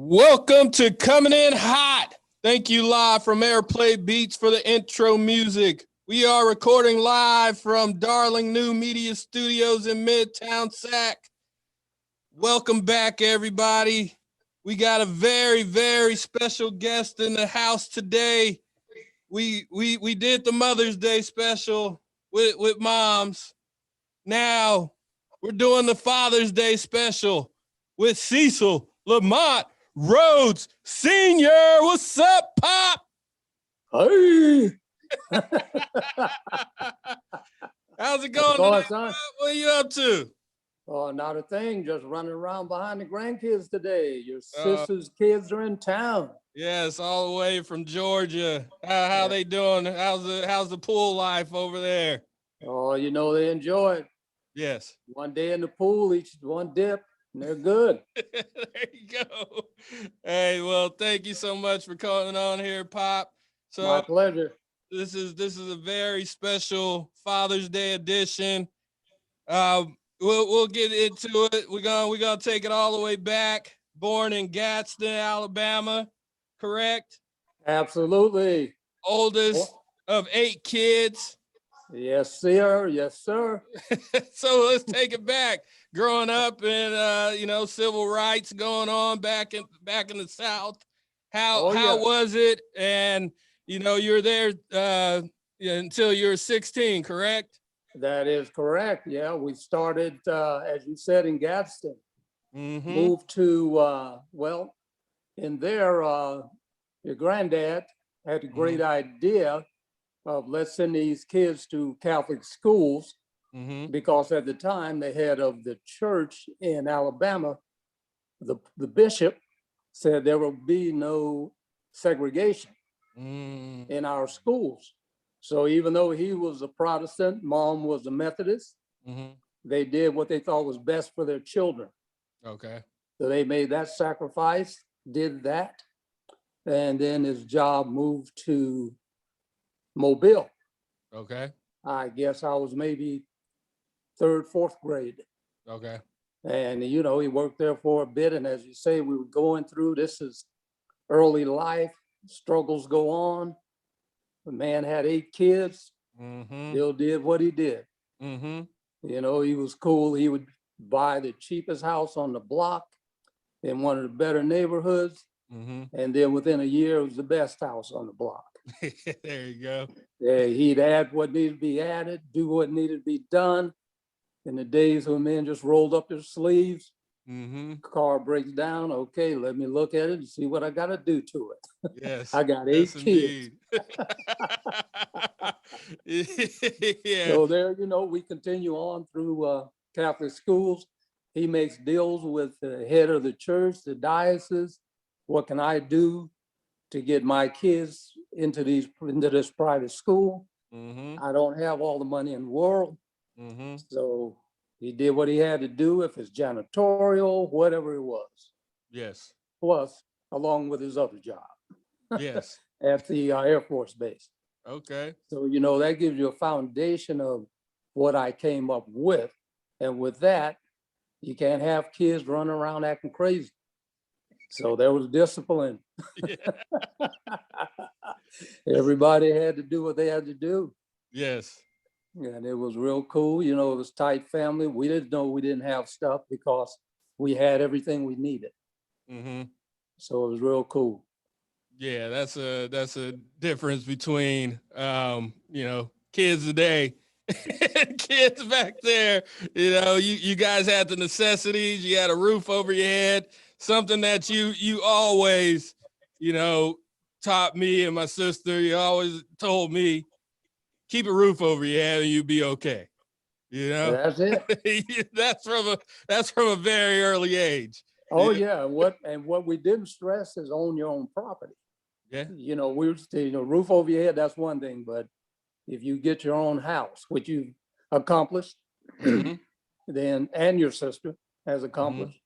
Welcome to Coming In Hot. Thank you live from Airplay Beats for the intro music. We are recording live from Darling New Media Studios in Midtown Sac. Welcome back, everybody. We got a very, very special guest in the house today. We did the Mother's Day special with moms. Now we're doing the Father's Day special with Cecil Rhodes Sr. What's up, Pop? Hey. How's it going today, Pop? What are you up to? Oh, not a thing. Just running around behind the grandkids today. Your sister's kids are in town. Yes, all the way from Georgia. How they doing? How's the pool life over there? Oh, you know they enjoy it. Yes. One day in the pool, each one dip, and they're good. There you go. Hey, well, thank you so much for coming on here, Pop. So my pleasure. This is a very special Father's Day edition. We'll get into it. We're gonna take it all the way back. Born in Gadsden, Alabama, correct? Absolutely. Oldest of 8 kids. Yes, sir. Yes, sir. So let's take it back. Growing up in civil rights going on back in the South. How was it? And you're there until you were 16, correct? That is correct. Yeah, we started as you said in Gadsden. Mm-hmm. Moved to in there your granddad had a great idea of let's send these kids to Catholic schools because at the time the head of the church in Alabama, the bishop said there will be no segregation in our schools. So even though he was a Protestant, mom was a Methodist, they did what they thought was best for their children. Okay. So they made that sacrifice, did that, and then his job moved to Mobile. Okay. I guess I was maybe 3rd, 4th grade. Okay. And, he worked there for a bit. And as you say, we were going through, this is early life, struggles go on. The man had 8 kids, still did what he did. He was cool. He would buy the cheapest house on the block in one of the better neighborhoods. And then within a year, it was the best house on the block. There you go. Yeah, he'd add what needed to be added, do what needed to be done. In the days when men just rolled up their sleeves, car breaks down. Okay, let me look at it and see what I got to do to it. Yes. I got 8 kids. Yeah. So there, we continue on through Catholic schools. He makes deals with the head of the church, the diocese. What can I do to get my kids into this private school? I don't have all the money in the world. So he did what he had to do, if it's janitorial, whatever it was. Yes. Plus, along with his other job. Yes. At the Air Force Base. Okay. So, that gives you a foundation of what I came up with. And with that, you can't have kids running around acting crazy. So there was discipline. Yeah. Everybody had to do what they had to do. Yes. And it was real cool. It was tight family. We didn't know we didn't have stuff because we had everything we needed. So it was real cool. Yeah, that's a difference between kids today and kids back there. You guys had the necessities. You had a roof over your head. Something that you always, taught me and my sister. You always told me, keep a roof over your head and you'll be okay. That's it. that's from a very early age. Oh yeah. What we didn't stress is own your own property. Yeah. We were roof over your head, that's one thing, but if you get your own house, which you've accomplished, then, and your sister has accomplished,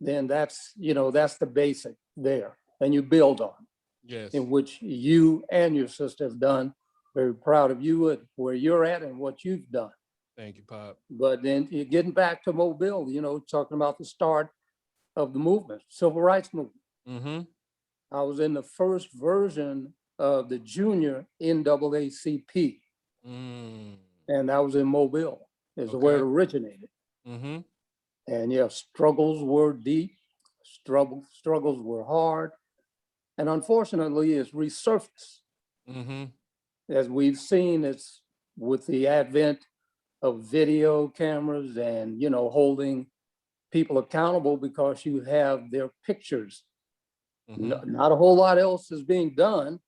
then that's the basic there, and you build on. Yes. In which you and your sister have done. Very proud of you at where you're at and what you've done. Thank you, Pop. But then you're getting back to Mobile, talking about the start of the movement, civil rights movement. Mm-hmm. I was in the first version of the junior NAACP, and that was in Mobile, is where it originated. Mm-hmm. And yeah, struggles were deep, struggles were hard, and unfortunately, it's resurfaced. Mm-hmm. As we've seen, it's with the advent of video cameras and, holding people accountable because you have their pictures. Not a whole lot else is being done,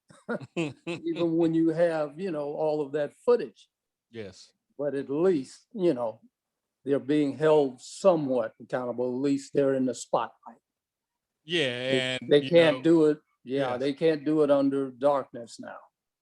even when you have, all of that footage. Yes. But at least, they're being held somewhat accountable. At least they're in the spotlight. Yeah, and they can't do it. Yeah, yes. they can't do it under darkness now.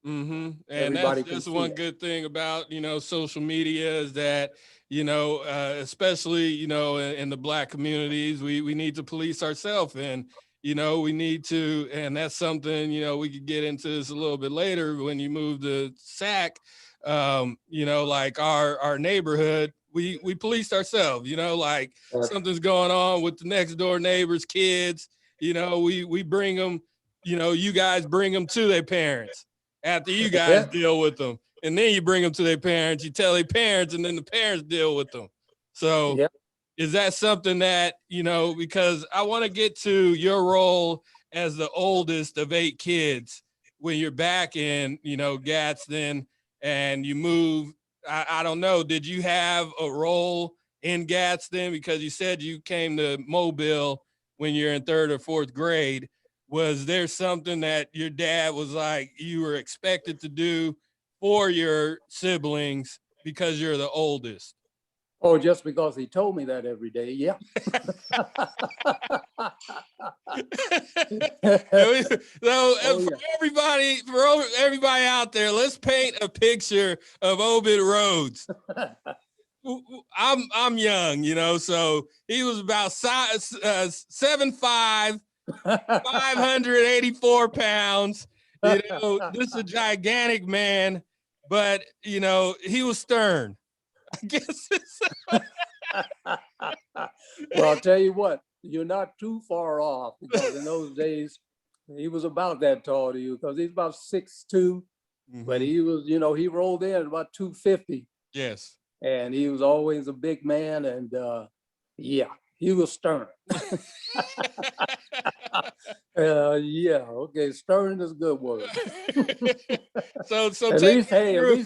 Mm-hmm. And Everybody that's one good thing about, social media is that, especially, in the Black communities, we need to police ourselves, and, we need to, and that's something, we could get into this a little bit later when you move to SAC, like our neighborhood, we policed ourselves, like something's going on with the next door neighbor's kids, we bring them, you guys bring them to their parents after you guys deal with them. And then you bring them to their parents, you tell their parents, and then the parents deal with them. So is that something that, because I want to get to your role as the oldest of 8 kids when you're back in, Gadsden and you move, I don't know, did you have a role in Gadsden? Because you said you came to Mobile when you're in 3rd or 4th grade. Was there something that your dad was like you were expected to do for your siblings because you're the oldest? Oh, just because he told me that every day, yeah. So for everybody out there, let's paint a picture of Obed Rhodes. I'm young, so he was about 7'5", 584 pounds. This is a gigantic man, but he was stern. I guess Well, I'll tell you what, you're not too far off, because in those days he was about that tall to you, because he's about 6'2", but he was, he rolled in at about 250. Yes. And he was always a big man, and he was stern. Okay, stern is a good word. so at least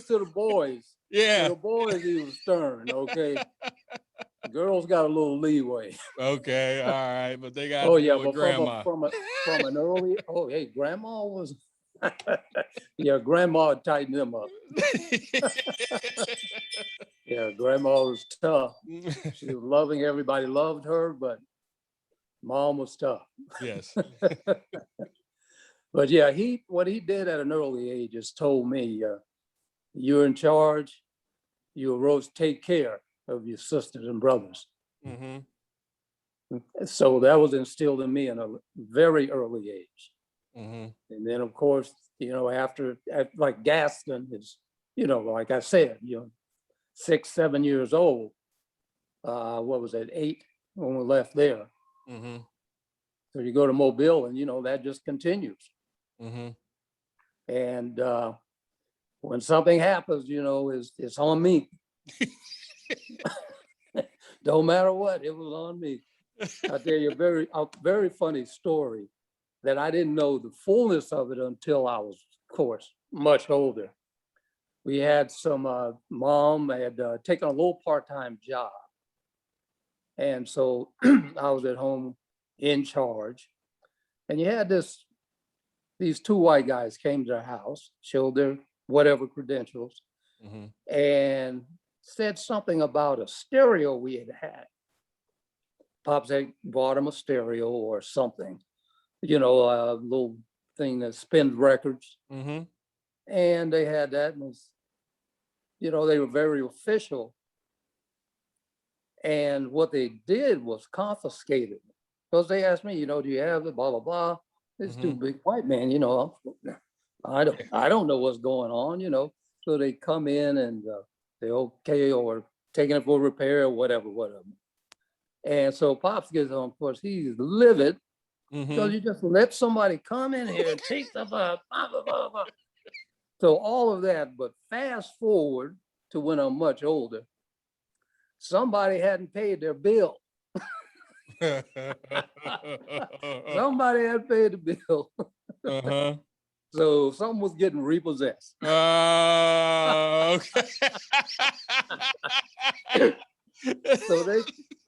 to the boys. Yeah. To the boys, he was stern, okay? Girls got a little leeway. Okay, all right, but they got to deal with grandma. From an early, grandma was, grandma tightened them up. Grandma was tough. She was loving, everybody loved her, but mom was tough. Yes. But what he did at an early age is told me, you're in charge, you're supposed to take care of your sisters and brothers. So that was instilled in me in a very early age. And then, of course, after like Gaston is, like I said, 6, 7 years old. What was it, 8 when we left there? So you go to Mobile, and that just continues. And when something happens, it's on me. Don't matter what, it was on me. I'll tell you a very funny story that I didn't know the fullness of it until I was, of course, much older. We had some, mom had taken a little part-time job. And so I was at home in charge. And you had these 2 white guys came to their house, showed their whatever credentials, and said something about a stereo we had. Pops had bought him a stereo or something, a little thing that spins records. And they had that, and they were very official. And what they did was confiscated, because they asked me, do you have it, blah, blah, blah. This 2 big white men, I don't know what's going on, So they come in and they okay, or taking it for repair or whatever. And so Pops gets on, of course, he's livid, Because you just let somebody come in here and take the blah, blah, blah, blah. So all of that, but fast forward to when I'm much older, somebody hadn't paid their bill. Somebody had paid the bill. So something was getting repossessed. Okay. So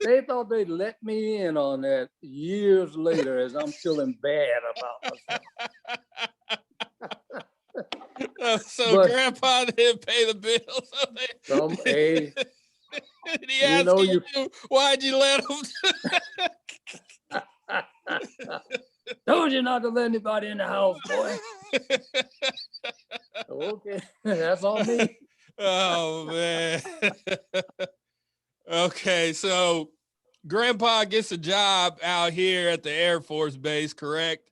they thought they'd let me in on that years later as I'm feeling bad about myself. So but, Grandpa didn't pay the bill. So hey, did he ask you why'd you let him? Told you not to let anybody in the house, boy. Okay, that's on me. Oh, man. Okay, so Grandpa gets a job out here at the Air Force Base, correct?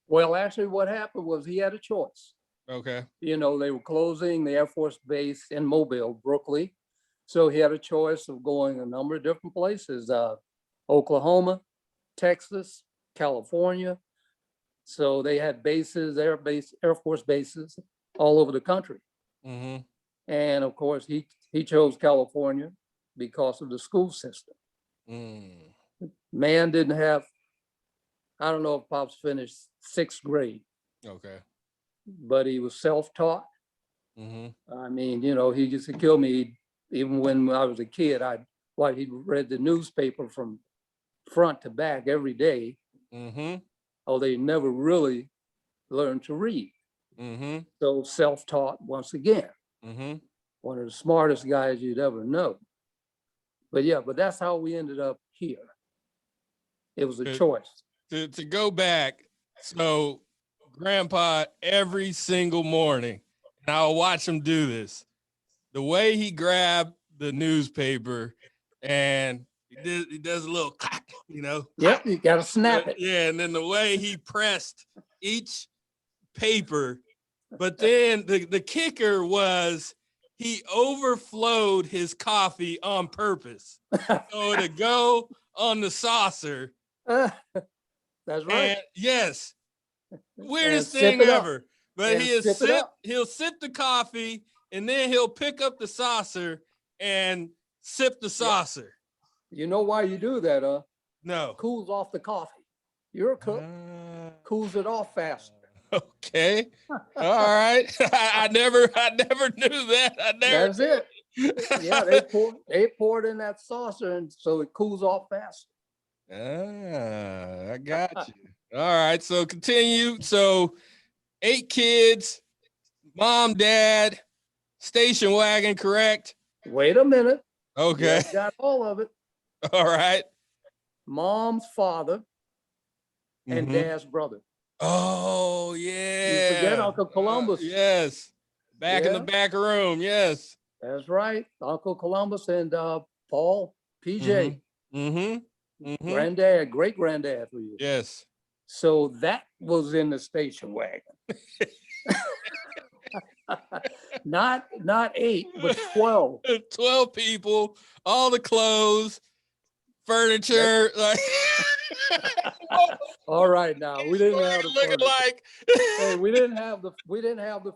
Well, actually, what happened was he had a choice. Okay. You know, they were closing the Air Force Base in Mobile, Brooklyn. So he had a choice of going a number of different places, Oklahoma, Texas, California. So they had bases, Air Force bases all over the country. And of course, he chose California because of the school system. Man didn't have, I don't know if Pops finished 6th grade. Okay. But he was self-taught. I mean, you know, he used to kill me. Even when I was a kid, he read the newspaper from front to back every day. Oh, they never really learned to read. So self-taught once again. One of the smartest guys you'd ever know. But yeah, but that's how we ended up here. It was a choice. To go back, so Grandpa, every single morning, and I'll watch him do this, the way he grabbed the newspaper and he does a little clack, you know. Yep, you got to snap it. Yeah, and then the way he pressed each paper, but then the kicker was he overflowed his coffee on purpose. So to go on the saucer. That's right. And yes. Weirdest thing ever. But he'll sip the coffee and then he'll pick up the saucer and sip the saucer. You know why you do that, huh? No. Cools off the coffee. You're a cook. Cools it off faster. Okay. All right. I never knew that. That's it. Yeah, they poured in that saucer and so it cools off faster. I got you. All right. So continue. So 8 kids, mom, dad, station wagon, correct? Wait a minute. Okay. You got all of it. All right. Mom's father and dad's brother. Oh, yeah. You forget Uncle Columbus. Yes. Back in the back room. Yes. That's right. Uncle Columbus and Paul, PJ. Granddad, great granddad for you. Yes. So that was in the station wagon. Not 8, but 12. 12 people, all the clothes, furniture. Like all right, now we didn't have the furniture. Like hey, we didn't have the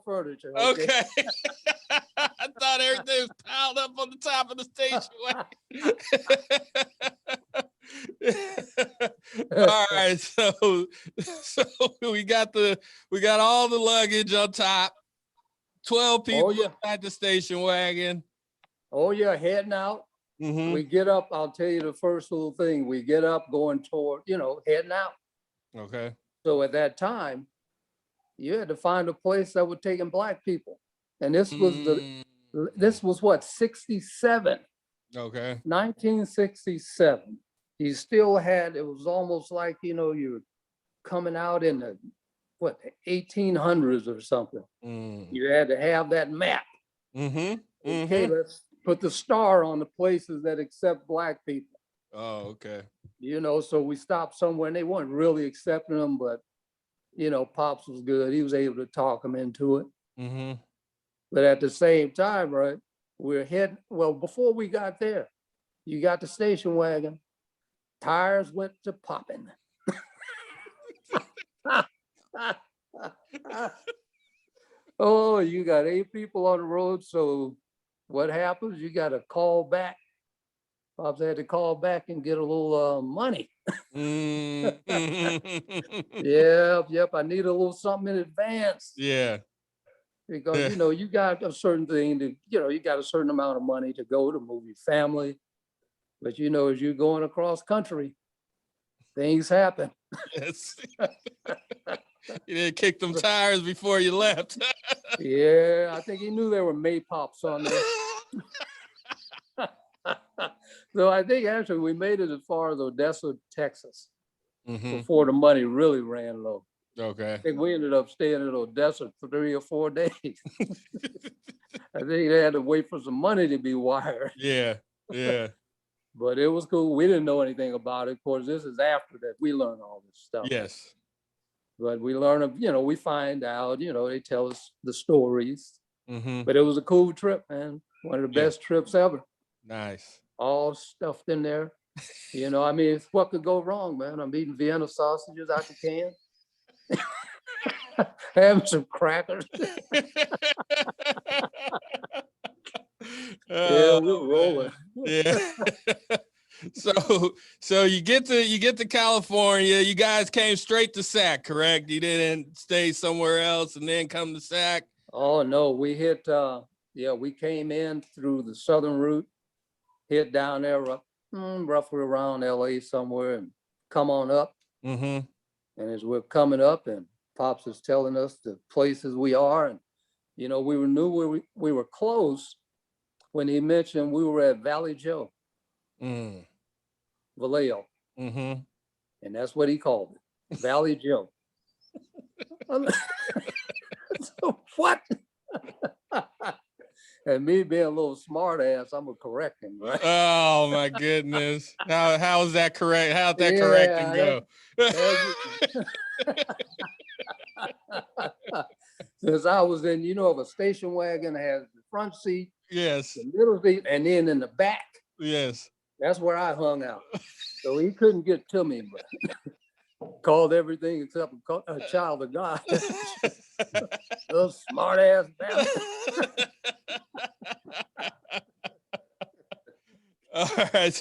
furniture. Okay. I thought everything was piled up on the top of the station wagon. All right, so we got all the luggage on top. 12 people inside the station wagon. Oh yeah, heading out. We get up. I'll tell you the first little thing. We get up, going toward, heading out. Okay. So at that time, you had to find a place that was taking Black people, and this was what, 67. Okay. 1967. You still had, it was almost like, you're coming out in the 1800s or something. You had to have that map. Okay, let's put the star on the places that accept Black people. Oh, okay. So we stopped somewhere and they weren't really accepting them, but Pops was good. He was able to talk them into it. But at the same time, right, we're heading, before we got there, you got the station wagon, tires went to popping. Oh, you got 8 people on the road. So what happens? You got to call back. Pops had to call back and get a little money. Yep. I need a little something in advance. Yeah. Because, you got a certain thing to, you got a certain amount of money to go to move your family. But, as you're going across country, things happen. Yes. You didn't kick them tires before you left. Yeah, I think he knew there were maypops on there. So I think actually we made it as far as Odessa, Texas, before the money really ran low. Okay. I think we ended up staying in Odessa for 3 or 4 days. I think they had to wait for some money to be wired. Yeah. But it was cool. We didn't know anything about it. Of course, this is after that we learned all this stuff. Yes. But we learn of, we find out, they tell us the stories. Mm-hmm. But it was a cool trip, man. One of the best trips ever. Nice. All stuffed in there. It's what could go wrong, man? I'm eating Vienna sausages out the can. Having some crackers. Yeah, we're rolling. Yeah. So you get to California. You guys came straight to Sac, correct? You didn't stay somewhere else and then come to Sac? Oh no, we hit we came in through the southern route, hit down there roughly around LA somewhere, and come on up. Mm-hmm. And as we're coming up, and Pops is telling us the places we are, and we knew we were close when he mentioned we were at Valley Joe. Vallejo. Mm-hmm. And that's what he called it, Valley Joe. So what? And me being a little smart ass, I'm gonna correct him, right? Oh my goodness. How is that correct? How'd that correcting go? Since I was in, if a station wagon has the front seat, yes, the middle seat, and then in the back. Yes. That's where I hung out. So he couldn't get to me, but called everything except a child of God. Little smart ass bastard. All right,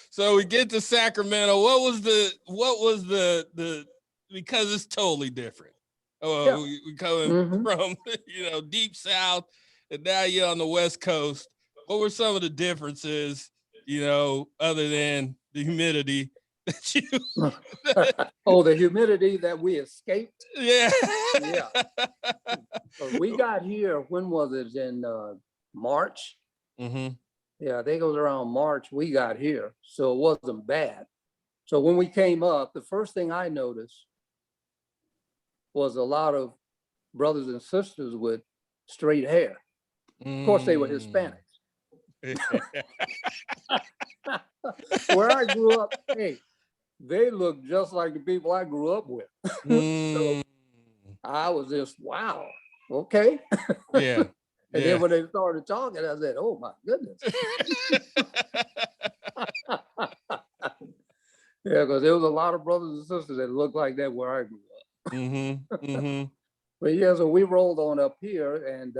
so we get to Sacramento. What was the because it's totally different. We coming from deep south, and now you're on the West Coast. What were some of the differences, other than the humidity that you? The humidity that we escaped. Yeah. We got here. When was it? In March. Mm-hmm. Yeah, I think it was around March we got here, so it wasn't bad. So when we came up, the first thing I noticed was a lot of brothers and sisters with straight hair. Of course, they were Hispanics. Where I grew up, they looked just like the people I grew up with. So I was just, wow, okay. Yeah. And then when they started talking, I said, oh my goodness. Yeah, because there was a lot of brothers and sisters that looked like that where I grew up. Mm-hmm. But yeah, so we rolled on up here, and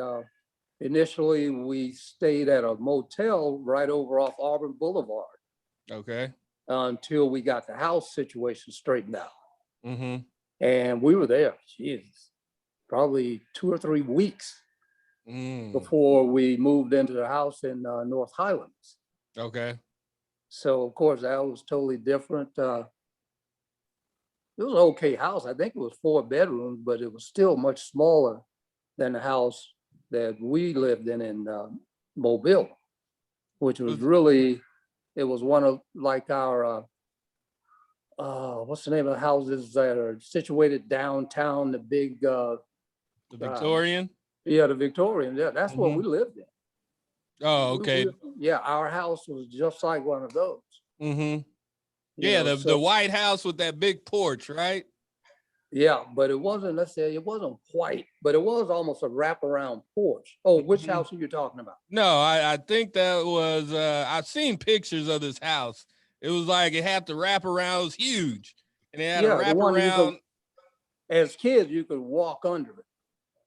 initially we stayed at a motel right over off Auburn Boulevard. Okay. Until we got the house situation straightened out. Mm-hmm. And we were there, probably 2 or 3 weeks before we moved into the house in North Highlands. Okay. So of course that was totally different. It was an okay house. I think it was 4 bedrooms, but it was still much smaller than the house that we lived in Mobile, which was really, it was one of like our, what's the name of the houses that are situated downtown, the big, the Victorian? The Victorian. Yeah, that's what we lived in. Oh, okay. Our house was just like one of those. Mm-hmm. Yeah, the White House with that big porch, right? Yeah, but it wasn't, let's say, it wasn't white, but it was almost a wraparound porch. Oh, which house are you talking about? No, I think that was, I've seen pictures of this house. It was like, it had the wraparound, it was huge. And it had a wraparound. as kids, you could walk under it.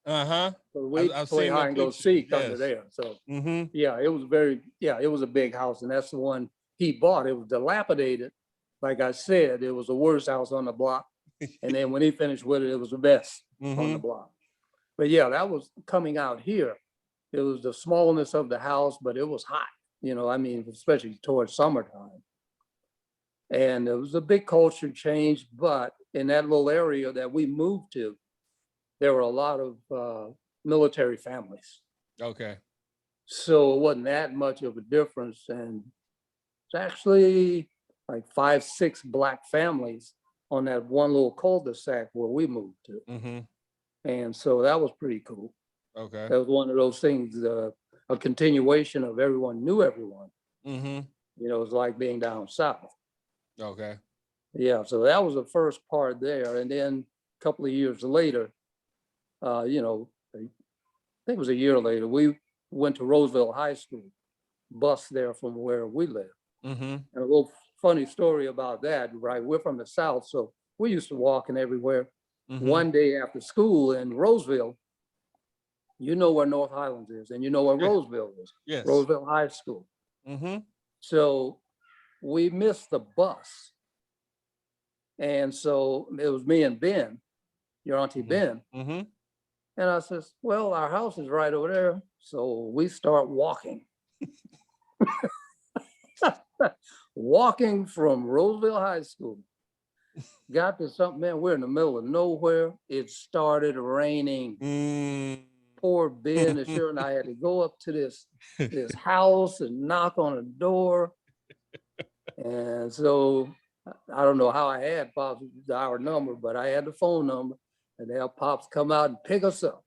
Uh-huh. So we I've play seen hide the and go pictures, seek yes. under there. So Mm-hmm. yeah, it was a big house, and that's the one he bought. It was dilapidated. Like I said, it was the worst house on the block. And then when he finished with it, it was the best on the block. But yeah, that was coming out here. It was the smallness of the house, but it was hot, I mean, especially towards summertime. And it was a big culture change, but in that little area that we moved to, there were a lot of military families. Okay. So it wasn't that much of a difference. And it's actually like 5, 6 Black families on that one little cul-de-sac where we moved to. Mm-hmm. And so that was pretty cool. Okay. That was one of those things, a continuation of everyone knew everyone. Mm-hmm. It was like being down south. Okay. Yeah, so that was the first part there. And then a couple of years later, I think it was a year later, we went to Roseville High School, bus there from where we live. Mm-hmm. And a little funny story about that, right? We're from the South, so we used to walk in everywhere. Mm-hmm. One day after school in Roseville, you know where North Highlands is, and you know where Roseville is. Yes. Roseville High School. Mm-hmm. So we missed the bus. And so it was me and Ben, your Auntie Ben. Mm-hmm. And I says, well, our house is right over there. So we start walking. Walking from Roseville High School. Got to something, man, we're in the middle of nowhere. It started raining. Poor Ben and Sharon and I had to go up to this house and knock on a door. And so I don't know how I had Pops' our number, but I had the phone number, and they'll Pops come out and pick us up.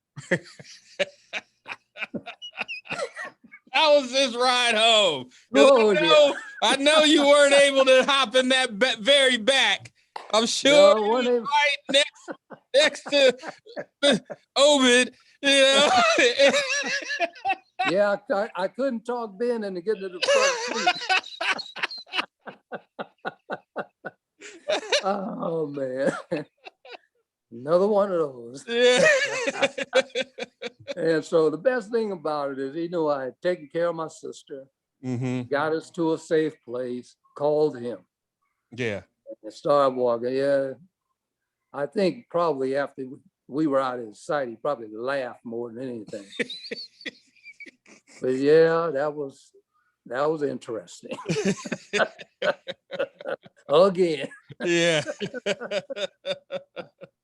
How was this ride home? Oh, I know you weren't able to hop in that very back. I'm sure No, you was right next to Ovid. Yeah, I couldn't talk Ben into getting to the front seat. Oh man, another one of those. Yeah. And so the best thing about it is he knew I had taken care of my sister, got us to a safe place, called him. Yeah. And started walking. Yeah, I think probably after we were out of his sight, he probably laughed more than anything. But yeah, that was interesting. Again. Yeah.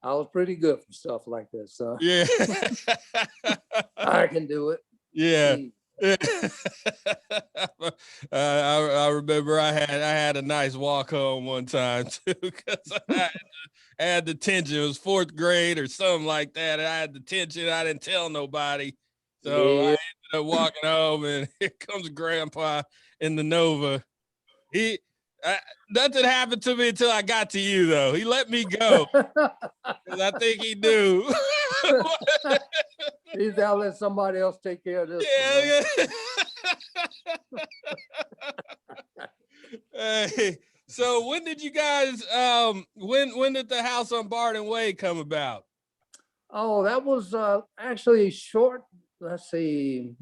I was pretty good for stuff like this, so Yeah. I can do it. Yeah. I remember I had a nice walk home one time too, because I had the tension. It was 4th grade or something like that. And I had the tension. I didn't tell nobody. So I ended up walking home, and here comes Grandpa in the Nova. Nothing happened to me until I got to you, though. He let me go because I think he knew. He said, I'll let somebody else take care of this. Yeah. Hey, so when did you guys? When did the house on Barton Way come about? Oh, that was actually short. Let's see.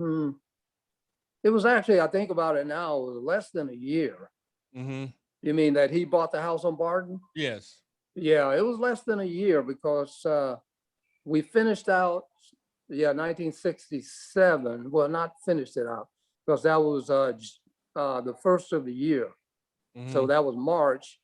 It was actually, I think about it now, it was less than a year. Mm-hmm. You mean that he bought the house on Barton? Yes. Yeah, it was less than a year because we finished out, 1967. Well, not finished it out because that was the first of the year. Mm-hmm. So that was March.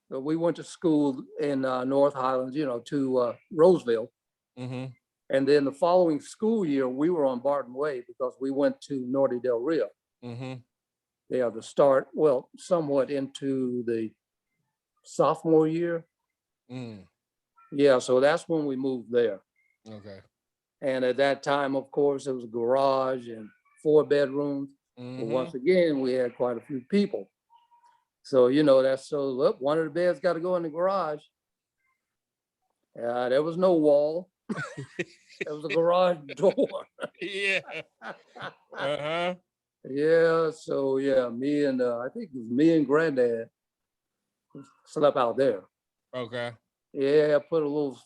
We went to school in North Highlands, to Roseville. Mm-hmm. And then the following school year, we were on Barton Way because we went to Norte del Rio. Mm-hmm. To start, somewhat into the sophomore year. Yeah, so that's when we moved there. Okay. And at that time, of course, it was a garage and 4 bedrooms. But once again, we had quite a few people. So, look, one of the beds got to go in the garage. There was no wall. There was a garage door. Yeah. Uh-huh. Yeah, so me and I think it was me and Granddad slept out there. Okay. Yeah, I put a little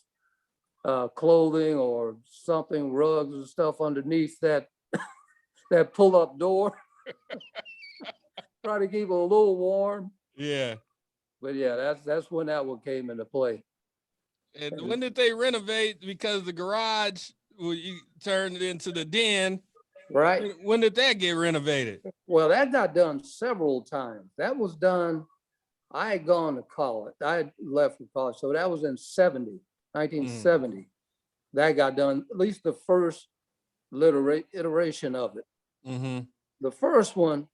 clothing or something, rugs and stuff underneath that that pull-up door. Try to keep it a little warm. Yeah. But yeah, that's when that one came into play. And when did they renovate? Because the garage, well, you turned it into the den. Right. When did that get renovated? Well, that got done several times. That was done, I had gone to college. I had left for college. So that was in 1970. That got done, at least the first iteration of it. Mm-hmm. The first one,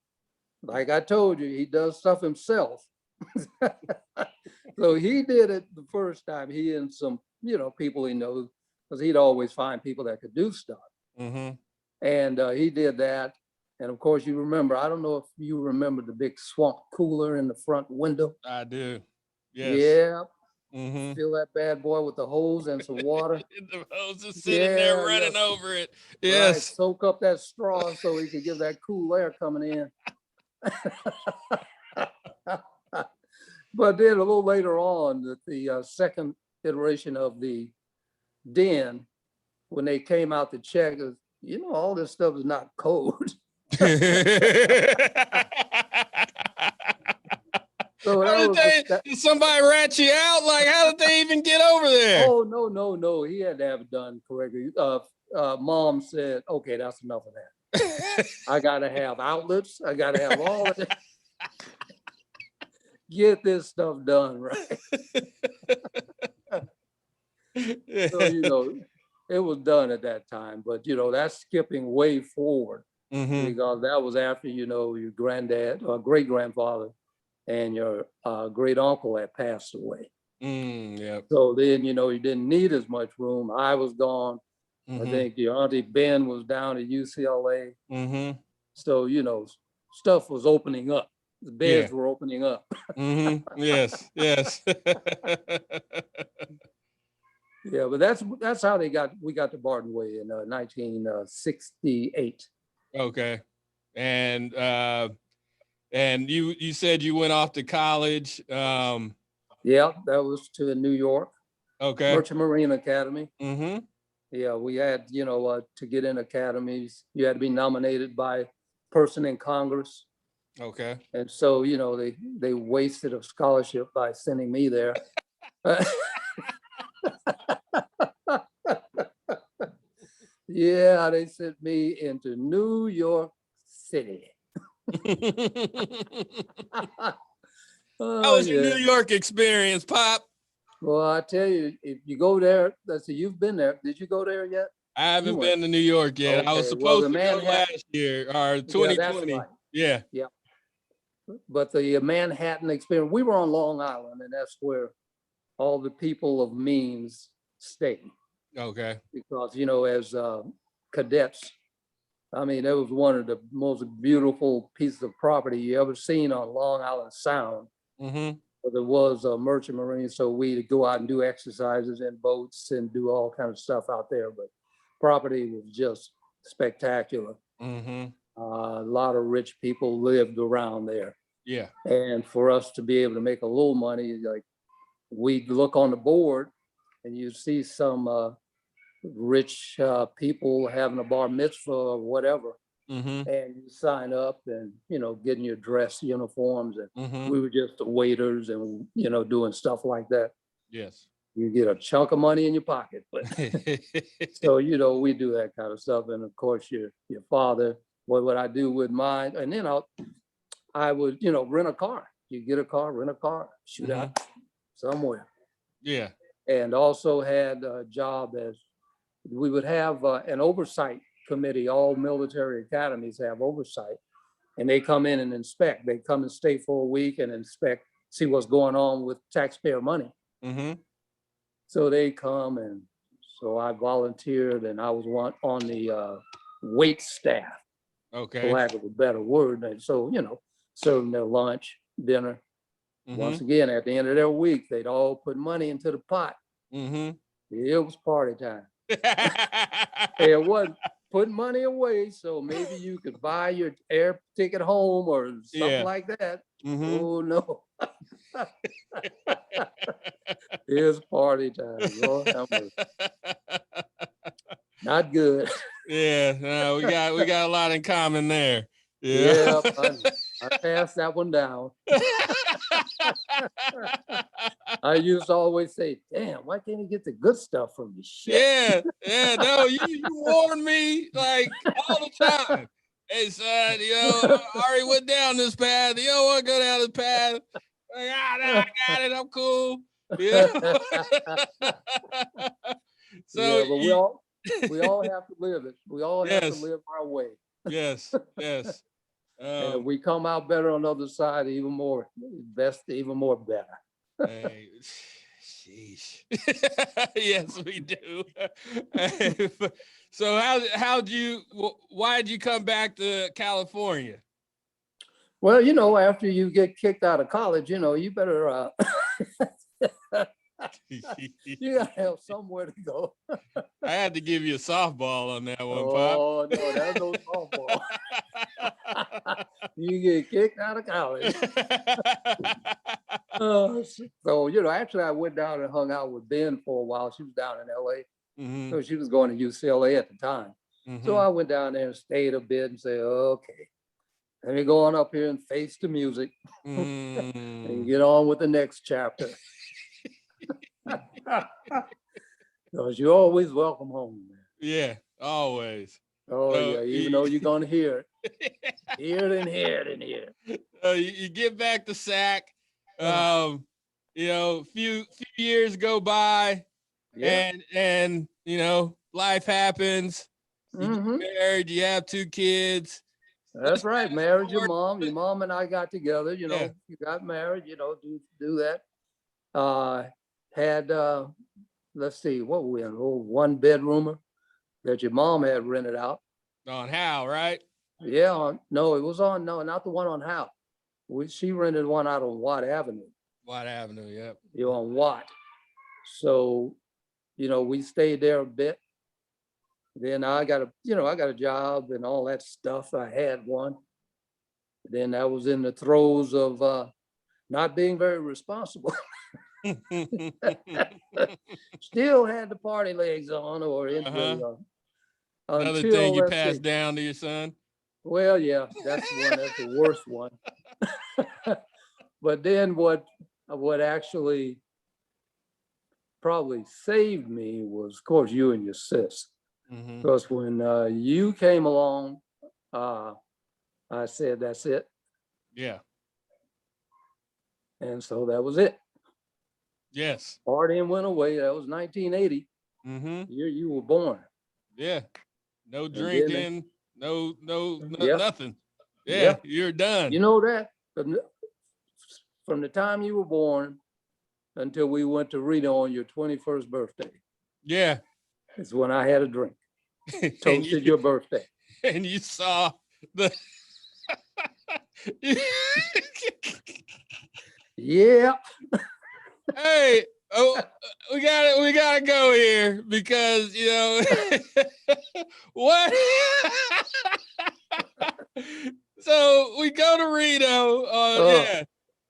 like I told you, he does stuff himself. So he did it the first time, he and some, people he knows, because he'd always find people that could do stuff. Mm-hmm. And he did that. And of course, you remember, I don't know if you remember the big swamp cooler in the front window. I do. Yes. Yeah. Mm-hmm. Fill that bad boy with the hose and some water. The hose is sitting there running over it. Yes. Right. Soak up that straw so he could get that cool air coming in. But then a little later on, the second iteration of the den, when they came out to check, all this stuff is not code. So did somebody rat you out? Like, how did they even get over there? Oh, no. He had to have it done correctly. Mom said, okay, that's enough of that. I got to have outlets. I got to have all of that. Get this stuff done, right? So, it was done at that time, but that's skipping way forward, because that was after, your granddad or great grandfather and your great uncle had passed away. Yep. So then, you didn't need as much room. I was gone. I think your auntie Ben was down at UCLA. So, stuff was opening up. The beds were opening up. Yes. Yeah, but that's how we got to Barton Way in 1968. Okay. And you said you went off to college. Yeah, that was to New York. Okay. Merchant Marine Academy. Yeah, we had, to get in academies, you had to be nominated by person in Congress. Okay. And so, they wasted a scholarship by sending me there. Yeah, they sent me into New York City. How was your New York experience, Pop? Well, I tell you, if you go there, let's see, you've been there. Did you go there yet? I haven't been to New York yet. Okay. I was supposed to go last year or 2020. Yeah, that's right. Yeah. But the Manhattan experience, we were on Long Island, and that's where all the people of means stay. Okay. Because, as cadets, I mean, it was one of the most beautiful pieces of property you ever seen on Long Island Sound. But there was a merchant marine, so we'd go out and do exercises in boats and do all kinds of stuff out there. But property was just spectacular. A lot of rich people lived around there. Yeah. And for us to be able to make a little money, like we'd look on the board and you see some rich people having a bar mitzvah or whatever. And you sign up and, getting your dress uniforms, and we were just the waiters and, doing stuff like that. Yes. You get a chunk of money in your pocket, but so, we do that kind of stuff. And of course, your father, what would I do with mine? And then I would, rent a car. You get a car, rent a car, shoot out somewhere. Yeah. And also had a job as we would have an oversight committee. All military academies have oversight, and they come in and inspect. They come and stay for a week and inspect, see what's going on with taxpayer money. So they come, and so I volunteered, and I was on the wait staff. Okay. For lack of a better word. And so, serving their lunch, dinner. Once again, at the end of their week, they'd all put money into the pot. It was party time. It wasn't putting money away, so maybe you could buy your air ticket home or something like that. Oh no. It's party time. Lord have mercy. Not good. Yeah, no, we got a lot in common there. Yeah, I passed that one down. I used to always say, damn, why can't he get the good stuff from me? Shit. Yeah, no, you warn me like all the time. Hey son, I already went down this path. You don't want to go down this path. Like, no, I got it. I'm cool. Yeah. So Yeah, but we all have to live it. We all have to yes, live our way. yes. And if we come out better on the other side, even more better. Hey, sheesh. Yes, we do. So why'd you come back to California? Well, after you get kicked out of college, you better you gotta have somewhere to go. I had to give you a softball on that one, Pop. Oh no, that's no softball. You get kicked out of college. So, actually I went down and hung out with Ben for a while. She was down in LA. Mm-hmm. So she was going to UCLA at the time. Mm-hmm. So I went down there and stayed a bit and said, okay, let me go on up here and face the music and get on with the next chapter. Because you're always welcome home, man. Yeah, always. Oh, yeah, even though you're going to hear it. Hear it and hear it and hear it. You get back to Sac. Few years go by, Yeah. and life happens. You get married, you have 2 kids. That's right. Married your mom. Your mom and I got together, you got married, do that. Had let's see, what were we in? Oh, 1-bedroomer that your mom had rented out. On Hal, right? Yeah, no, not the one on Hal. She rented one out on Watt Avenue. Watt Avenue, yep. You're on Watt. So, we stayed there a bit. Then I got a job and all that stuff. I had one. Then I was in the throes of not being very responsible. Still had the party legs on, or Another until thing you passed down to your son. Well, yeah, that's the worst one. But then what actually probably saved me was, of course, you and your sis. Because when you came along, I said, that's it. Yeah. And so that was it. Yes. Partying went away. That was 1980. Year you were born. Yeah. No drinking, nothing. Yeah, you're done. You know that? From the time you were born until we went to Reno on your 21st birthday. Yeah. It's when I had a drink. Toasted your birthday. And you saw the Yeah. Hey, we gotta go here because what? So we go to Reno. Yeah.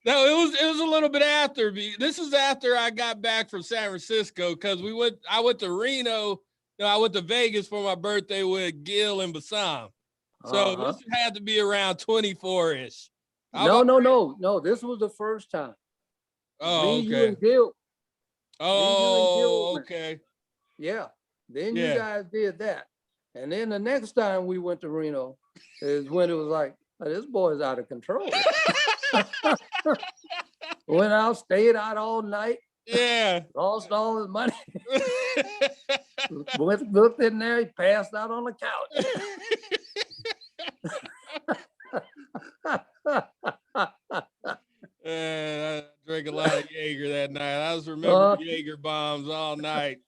No, it was a little bit after. This is after I got back from San Francisco because I went to Reno. I went to Vegas for my birthday with Gil and Bassam. So this had to be around 24-ish. No. This was the first time. Oh, okay. You and Gil. Oh, okay. Yeah. Then you guys did that. And then the next time we went to Reno is when it was like, oh, this boy's out of control. Went out, stayed out all night. Yeah. Lost all his money. Looked in there, he passed out on the couch. I drank a lot of Jaeger that night. I was remembering Jaeger bombs all night.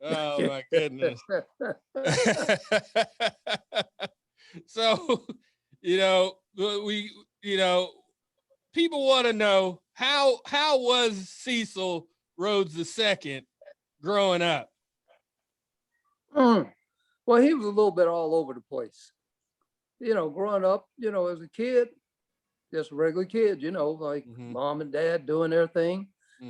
Oh my goodness. So, people want to know how was Cecil Rhodes II growing up? Well, he was a little bit all over the place. Growing up, as a kid, just a regular kid, like mom and dad doing their thing.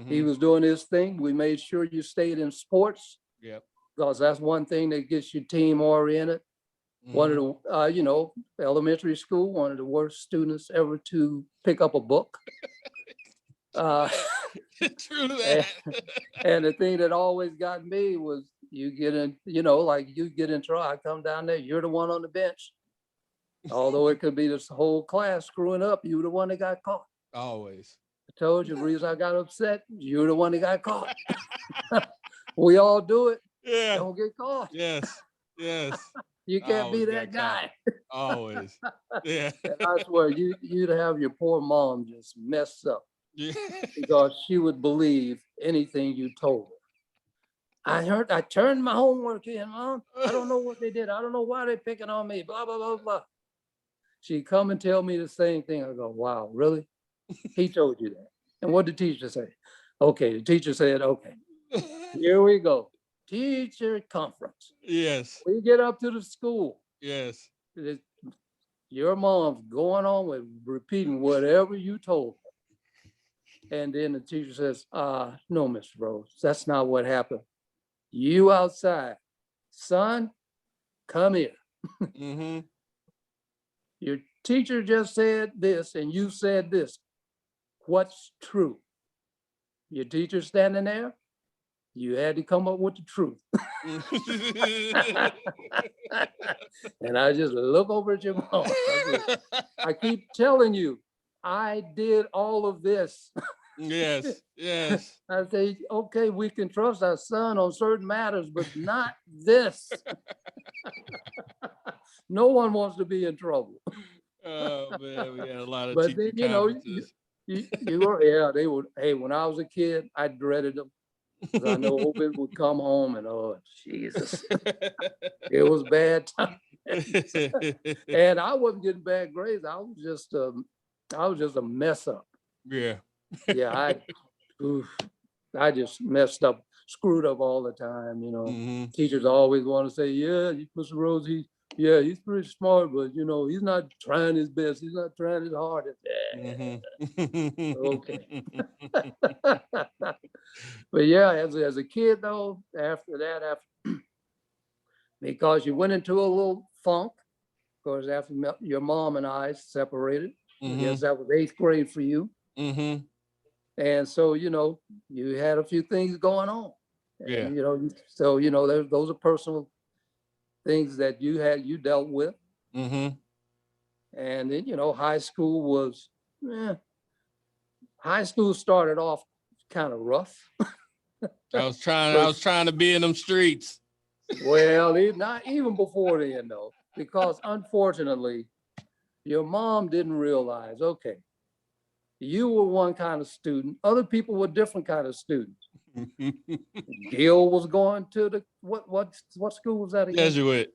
He was doing his thing. We made sure you stayed in sports. Yep. Because that's one thing that gets you team oriented. One of the, elementary school, one of the worst students ever to pick up a book. True that. And the thing that always got me was you get in, you get in trouble. I come down there, you're the one on the bench. Although it could be this whole class screwing up, you were the one that got caught. Always. I told you the reason I got upset, you're the one that got caught. We all do it. Yeah. Don't get caught. Yes. You can't be that guy. Always. Yeah. And I swear, you'd have your poor mom just mess up. Yeah. Because she would believe anything you told her. I turned my homework in, Mom. I don't know what they did. I don't know why they're picking on me, blah, blah, blah, blah. She'd come and tell me the same thing. I go, wow, really? He told you that. And what did the teacher say? Okay, the teacher said, okay, here we go. Teacher conference. Yes. We get up to the school. Yes. Your mom's going on with repeating whatever you told her. And then the teacher says, no, Mr. Rhodes, that's not what happened. You outside. Son, come here. Your teacher just said this and you said this. What's true? Your teacher standing there, you had to come up with the truth. And I just look over at your mom. I keep telling you, I did all of this. Yes. I say, okay, we can trust our son on certain matters, but not this. No one wants to be in trouble. Oh man, we had a lot of but teacher then, conferences. You were, they would, hey, when I was a kid, I dreaded them. I know Open would come home and, oh, Jesus, it was bad time. And I wasn't getting bad grades. I was just a mess up. Yeah. Yeah, I just messed up, screwed up all the time. Teachers always want to say, yeah, Mr. Rhodes, he's pretty smart, but he's not trying his best. He's not trying his hardest. Okay. But yeah, as a kid though, after because you went into a little funk, of course, after your mom and I separated. I guess that was 8th grade for you. And so, you had a few things going on. And, those are personal things that you dealt with. And then, high school started off kind of rough. I was trying to be in them streets. Well, not even before then though, because unfortunately, your mom didn't realize, okay, you were one kind of student, other people were different kind of students. Gil was going to the what school was that again?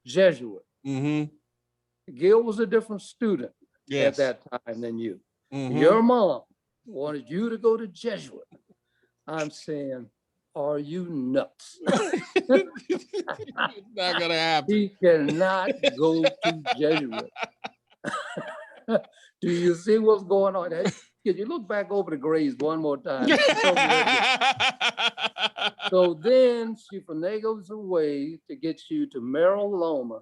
Jesuit. Gil was a different student at that time than you. Your mom wanted you to go to Jesuit. I'm saying, are you nuts? It's not gonna happen. He cannot go to Jesuit. Do you see what's going on? Can you look back over the grades one more time? So then she finagles a way to get you to Merrill Loma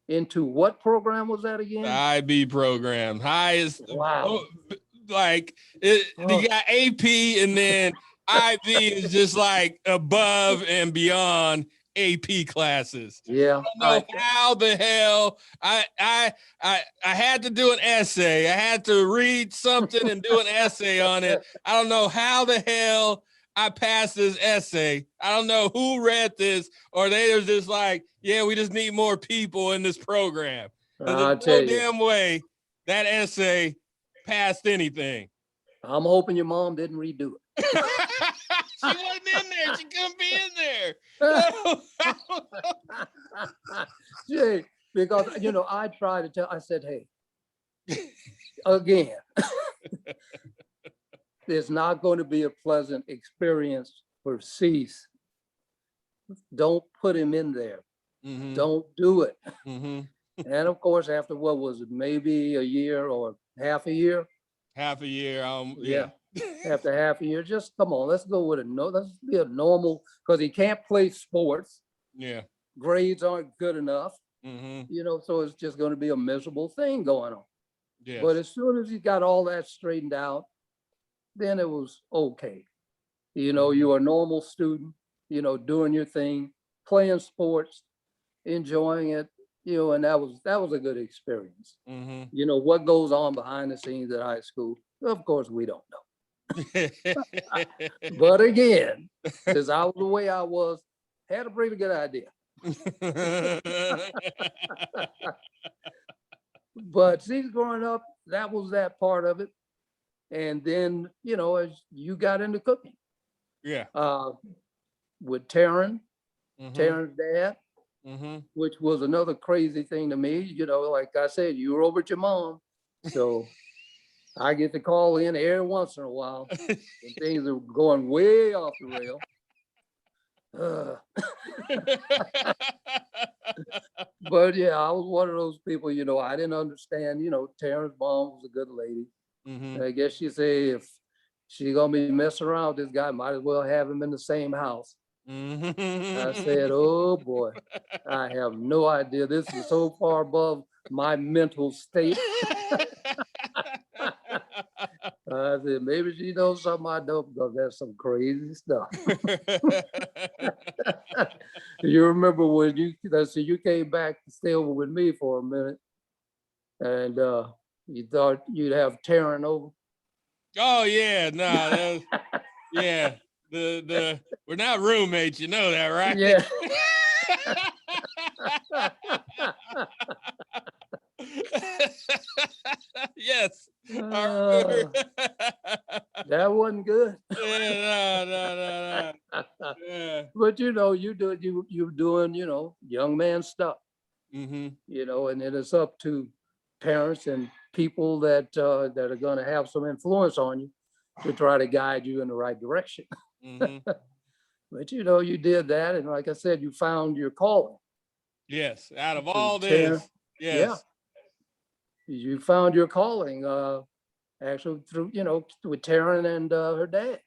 into what program was that again? The IB program. Highest. Wow. You got AP and then IB is just like above and beyond AP classes. Yeah. I don't know how the hell I had to do an essay. I had to read something and do an essay on it. I don't know how the hell I passed this essay. I don't know who read this, or they were just like, yeah, we just need more people in this program. There's no damn way that essay passed anything. I'm hoping your mom didn't redo it. She wasn't in there. She couldn't be in there. Jay, because, I tried to tell, I said, hey, again, there's not going to be a pleasant experience for Cease. Don't put him in there. Don't do it. And of course, after what was it, maybe a year or half a year? Half a year. Yeah. after half a year. Just come on, let's go with it. No, let's be a normal, because he can't play sports. Yeah. Grades aren't good enough. Mm-hmm. You know, so it's just going to be a miserable thing going on. Yes. But as soon as he got all that straightened out, then it was okay. You know, you were a normal student, you know, doing your thing, playing sports, enjoying it, you know, and that was a good experience. Mm-hmm. You know, what goes on behind the scenes at high school, of course, we don't know. But again, since I was the way I was, had a pretty good idea. But see, growing up, that was that part of it. And then, you know, as you got into cooking, Yeah. with Taryn's dad, Mm-hmm. which was another crazy thing to me. You know, like I said, you were over at your mom. So I get to call in every once in a while when things are going way off the rail. But yeah, I was one of those people, you know, I didn't understand, you know, Taryn's mom was a good lady. Mm-hmm. I guess she said, if she's gonna be messing around with this guy, might as well have him in the same house. Mm-hmm. I said, oh boy, I have no idea. This is so far above my mental state. I said, maybe she knows something I don't, because that's some crazy stuff. You remember when you came back to stay over with me for a minute, and you thought you'd have Taryn over? Oh yeah, no, yeah. We're not roommates, you know that, right? Yeah. Yes. I That wasn't good. Yeah, no. Yeah. But you know, you're doing, you know, young man stuff. Mm-hmm. You know, and then it's up to parents and people that are going to have some influence on you to try to guide you in the right direction. Mm-hmm. But you know, you did that, and like I said, you found your calling. Yes. Out of To all Taryn. this, yes. Yeah, you found your calling. Actually, through, you know, with Taryn and her dad.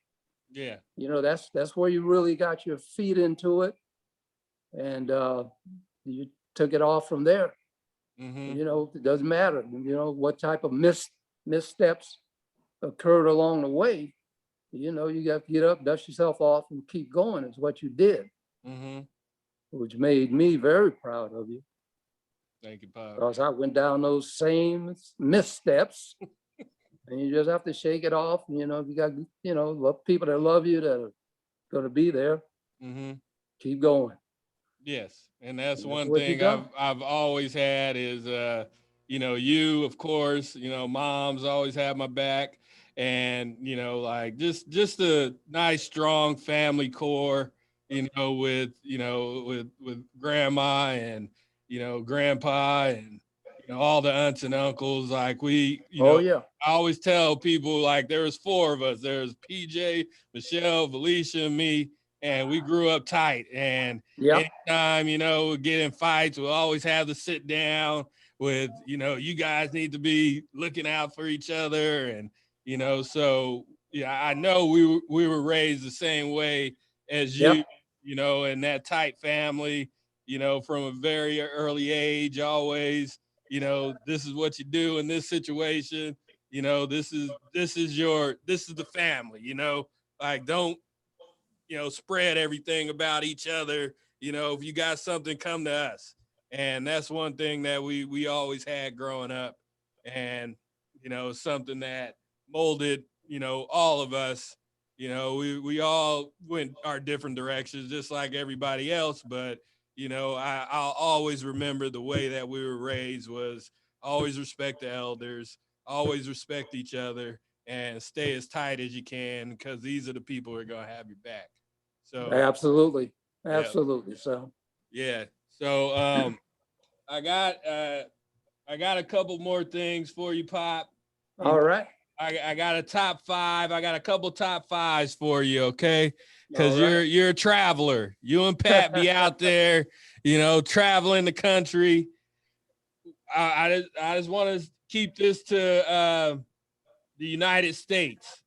Yeah. You know, that's where you really got your feet into it, and you took it off from there. Mm-hmm. You know, it doesn't matter, you know, what type of missteps occurred along the way. You know, you got to get up, dust yourself off, and keep going is what you did, Mm-hmm. which made me very proud of you, Thank you, Pop. because I went down those same missteps. And you just have to shake it off. You know, you got, you know, people that love you, that are going to be there. Mm-hmm. Keep going. Yes, and that's And one what you thing done. I've always had is you know, you of course, you know, mom's always had my back, and you know, like just a nice strong family core, you know, with grandma and you know grandpa and you know all the aunts and uncles. Like we, you Oh know, yeah. I always tell people like there was four of us. There's PJ, Michelle, Felicia, and me, and we grew up tight. And Yeah. anytime, you know, we get in fights, we'll always have to sit down with, you know, you guys need to be looking out for each other. And, you know, so yeah, I know we were raised the same way as you, Yep. you know, in that tight family, you know, from a very early age, always, you know, this is what you do in this situation. You know, this is the family, you know, like don't, you know, spread everything about each other. You know, if you got something, come to us. And that's one thing that we always had growing up. And, you know, something that molded, you know, all of us. You know, we all went our different directions, just like everybody else. But, you know, I'll always remember the way that we were raised was always respect the elders, always respect each other, and stay as tight as you can, because these are the people who are going to have your back. So, Absolutely. yeah, Absolutely. So, yeah. So, I got a couple more things for you, Pop. You all know, right. I got a top five. I got a couple top fives for you, okay? All Because right. you're a traveler. You and Pat be out there, you know, traveling the country. I just want to keep this to the United States.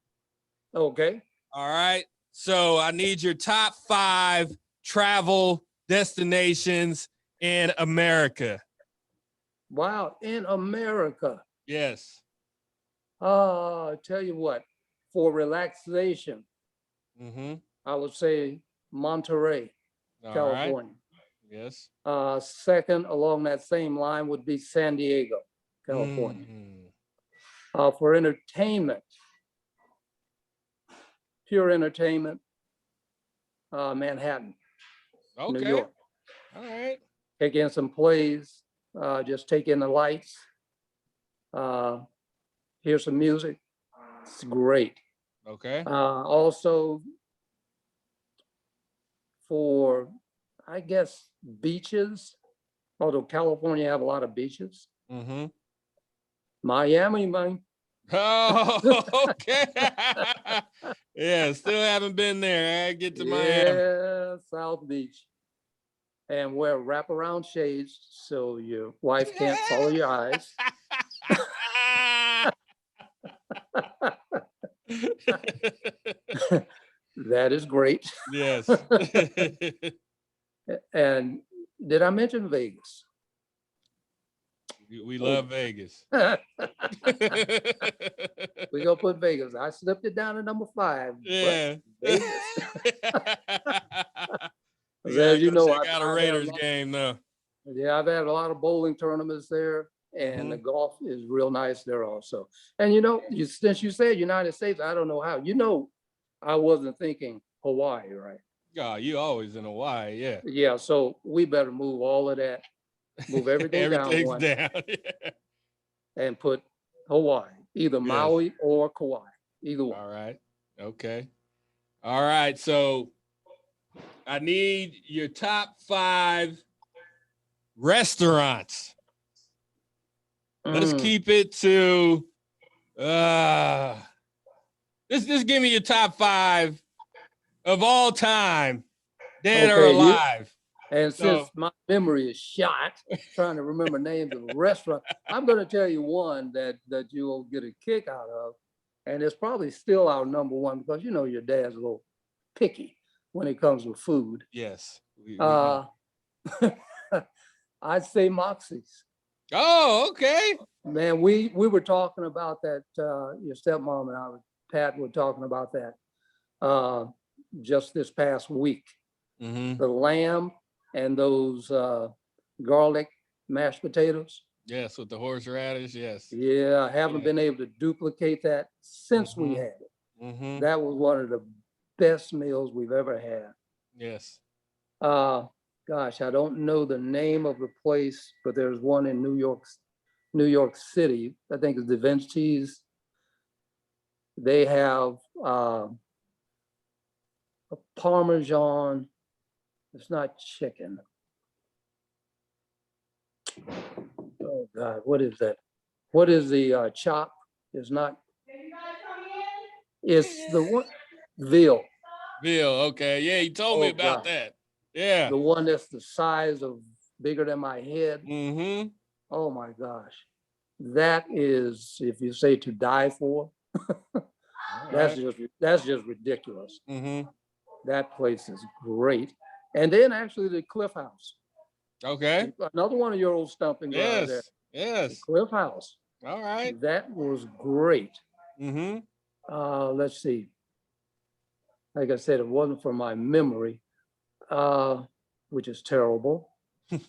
Okay. All right. So I need your top 5 travel destinations in America. Wow, in America. Yes. Tell you what, for relaxation, Mm-hmm. I would say Monterey, All right. California. Yes. Second, along that same line, would be San Diego, California. For entertainment, pure entertainment, Manhattan, New Okay. York. All right. Take in some plays, just take in the lights, hear some music. It's great. Okay. Also, for, I guess, beaches, although California have a lot of beaches. Mm-hmm. Miami, man. Oh, okay. Yeah, still haven't been there. I get to Miami. Yeah, South Beach. And wear wraparound shades so your wife can't follow your eyes. That is great. Yes. And did I mention Vegas? We love Vegas. We go put Vegas. I slipped it down to number 5. Yeah. Vegas. You gotta As you go know, check out a Raiders game though. Yeah, I've had a lot of bowling tournaments there, and the golf is real nice there also. And since you said United States, I don't know how. I wasn't thinking Hawaii, right? Oh, you always in Hawaii, yeah. Yeah, so we better move all of that, move everything down Everything's one, down. Yeah. and put Hawaii, either Yes. Maui or Kauai, either one. All right. Okay. All right. So I need your top 5 restaurants. Let's keep it to just give me your top 5 of all time, dead or alive. And since my memory is shot, trying to remember names of restaurants, I'm going to tell you one that you'll get a kick out of, and it's probably still our number one because your dad's a little picky when it comes to food. Yes. I'd say Moxie's. Oh, okay. Man, we were talking about that. Your stepmom and I, Pat, were talking about that just this past week. The lamb and those garlic mashed potatoes. Yes, with the horseradish. Yes. Yeah, I haven't been able to duplicate that since we had it. That was one of the best meals we've ever had. Yes. Gosh, I don't know the name of the place, but there's one in New York City. I think it's Da Vinci's. They have a Parmesan. It's not chicken. Oh God, what is that? What is the chop? It's not. It's the one veal. Veal. Okay. Yeah, you told me about that. Yeah. The one that's the size of bigger than my head. Oh my gosh. That is, if you say to die for, that's just ridiculous. That place is great. And then actually the Cliff House. Okay. Another one of your old stomping grounds there. Yes. The Cliff House. All right. That was great. Let's see. Like I said, it wasn't from my memory, which is terrible. Because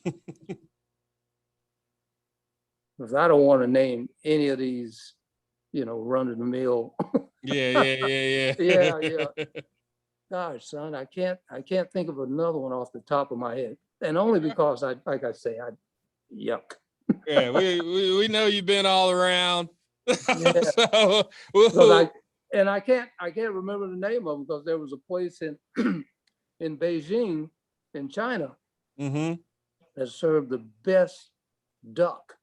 I don't want to name any of these, run of the mill. Yeah. Gosh, son, I can't think of another one off the top of my head, and only because like I say, yuck. Yeah, we know you've been all around. Yeah. So, I can't remember the name of them because there was a place in in Beijing, in China, that served the best duck.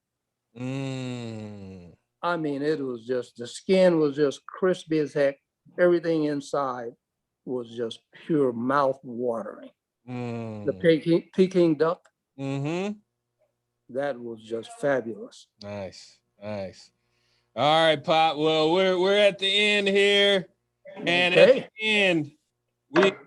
I mean, it was just, the skin was just crispy as heck. Everything inside was just pure mouth watering. The Peking duck, that was just fabulous. Nice. All right, Pop. Well, we're at the end here. And Okay. at the end,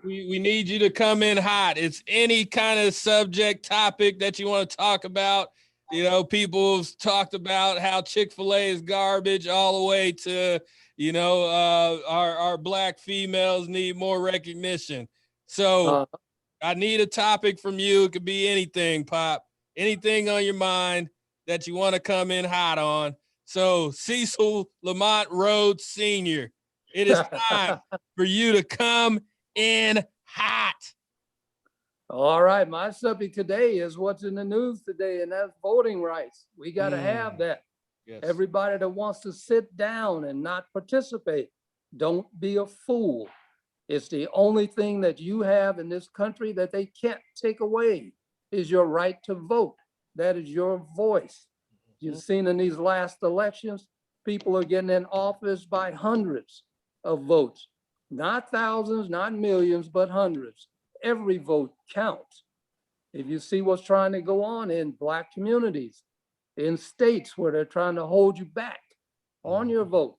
we need you to come in hot. It's any kind of subject topic that you want to talk about. You know, people have talked about how Chick-fil-A is garbage all the way to, you know, our black females need more recognition. So I need a topic from you. It could be anything, Pop. Anything on your mind that you want to come in hot on. So Cecil Lamont Rhodes Sr., it is time for you to come in hot. All right. My subject today is what's in the news today, and that's voting rights. We got to have that. Yes. Everybody that wants to sit down and not participate, don't be a fool. It's the only thing that you have in this country that they can't take away is your right to vote. That is your voice. You've seen in these last elections, people are getting in office by hundreds of votes, not thousands, not millions, but hundreds. Every vote counts. If you see what's trying to go on in Black communities, in states where they're trying to hold you back on your vote,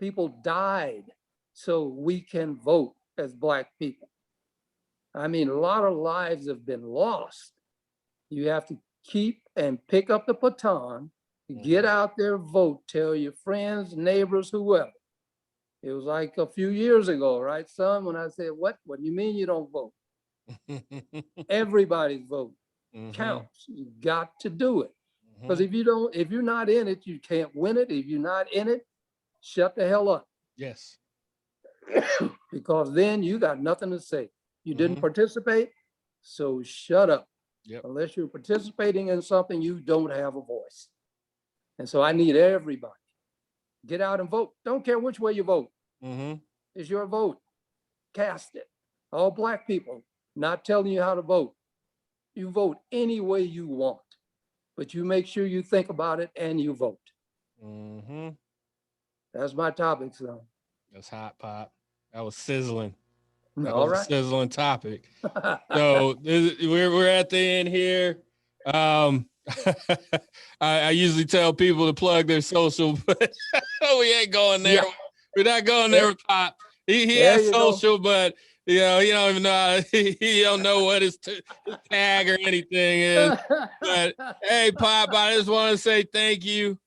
people died so we can vote as Black people. I mean, a lot of lives have been lost. You have to keep and pick up the baton, get out there, vote, tell your friends, neighbors, whoever. It was like a few years ago, right, son, when I said, what do you mean you don't vote? Everybody's vote counts. You got to do it. Because if you're not in it, you can't win it. If you're not in it, shut the hell up. Yes. Because then you got nothing to say. You didn't participate, so shut up. Yep. Unless you're participating in something, you don't have a voice. And so I need everybody. Get out and vote. Don't care which way you vote. It's your vote. Cast it. All Black people, not telling you how to vote. You vote any way you want, but you make sure you think about it and you vote. That's my topic, son. That's hot, Pop. That was sizzling. That All was right. a sizzling topic. So we're at the end here. I usually tell people to plug their social, but we ain't going there. Yeah. We're not going there with Pop. He has social, but you know, he don't even know he don't know what his tag or anything is. But hey, Pop, I just want to say thank you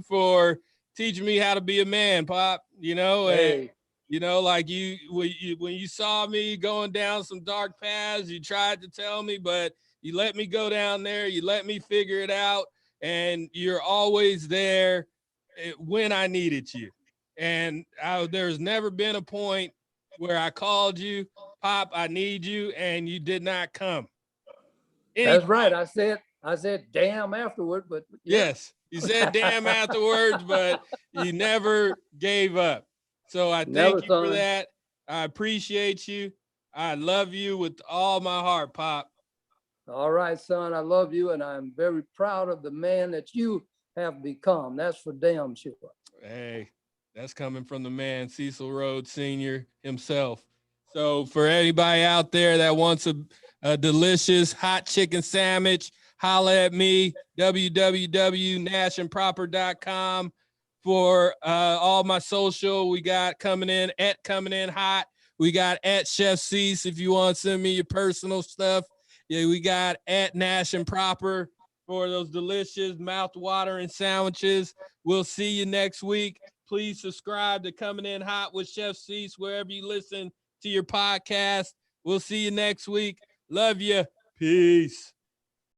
for teaching me how to be a man, Pop. You know, and you know, like when you saw me going down some dark paths, you tried to tell me, but you let me go down there. You let me figure it out, and you're always there when I needed you. And there's never been a point where I called you, Pop, I need you, and you did not come. That's right. I said damn afterward, but yes, you said damn afterwards, but you never gave up. So I thank you for that. I appreciate you. I love you with all my heart, Pop. All right, son, I love you, and I'm very proud of the man that you have become. That's for damn sure. Hey, that's coming from the man, Cecil Rhodes Sr. himself. So for anybody out there that wants a delicious hot chicken sandwich, holla at me, www.nashandproper.com. For all my social, we got coming in hot. We got at Chef Cease if you want to send me your personal stuff. Yeah, we got at Nash and Proper for those delicious mouth-watering sandwiches. We'll see you next week. Please subscribe to Coming In Hot with Chef Cease wherever you listen to your podcast. We'll see you next week. Love you. Peace.